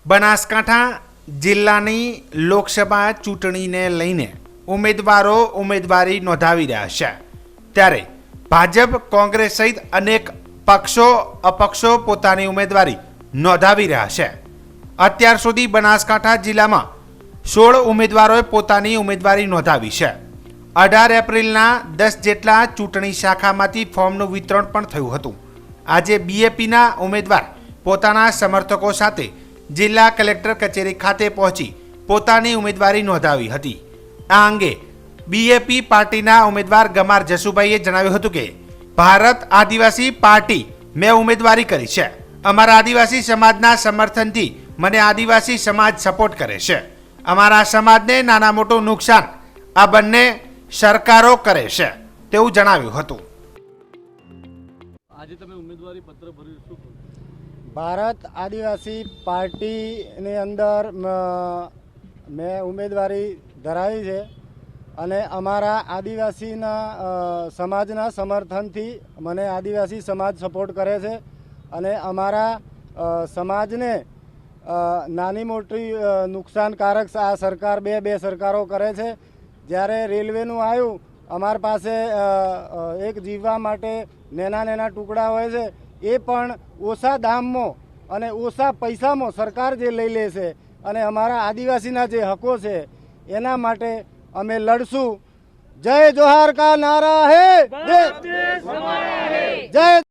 બનાસકાંઠા જિલ્લાની લોકસભા ચૂંટણીને લઈને ઉમેદવારો ઉમેદવારી નોંધાવી રહ્યા છે, ત્યારે ભાજપ, કોંગ્રેસ સહિત અનેક પક્ષો અપક્ષો પોતાની ઉમેદવારી નોંધાવી રહ્યા છે. અત્યાર સુધી બનાસકાંઠા જિલ્લામાં 16 ઉમેદવારોએ પોતાની ઉમેદવારી નોંધાવી છે. 18 એપ્રિલના 10 જેટલા ચૂંટણી શાખામાંથી ફોર્મનું વિતરણ પણ થયું હતું. આજે બીએપીના ઉમેદવાર પોતાના સમર્થકો સાથે જિલ્લા કલેક્ટર કચેરી ખાતે પહોંચી પોતાની ઉમેદવારી નોંધાવી હતી. આ અંગે બીએપી પાર્ટીના ઉમેદવાર ગમાર જસુભાઈએ જણાવ્યું હતું કે ભારત આદિવાસી પાર્ટી મેં ઉમેદવારી કરી છે. અમારા આદિવાસી સમાજના સમર્થનથી મને આદિવાસી સમાજ સપોર્ટ કરે છે. અમારા સમાજને નાના મોટું નુકસાન આ બંને સરકારો કરે છે તેવું જણાવ્યું હતું. આજે તમે ઉમેદવારી પત્ર ભર્યું, શું કહ્યું? ભારત આદિવાસી પાર્ટીની અંદર મેં ઉમેદવારી ધરાવી છે અને અમારા આદિવાસીના સમાજના સમર્થનથી મને આદિવાસી સમાજ સપોર્ટ કરે છે અને અમારા સમાજને નાની મોટી નુકસાનકારક આ સરકાર બે સરકારો કરે છે. જ્યારે રેલવેનું આવ્યું, અમારા પાસે એક જીવવા માટે નાના ટુકડા હોય છે, એ પણ ઓછા દામમાં અને ઓછા પૈસામાં સરકાર જે લઈ લે છે અને અમારા આદિવાસીના જે હકો છે એના માટે અમે લડશું. જય જોહાર કા નારા હે, જય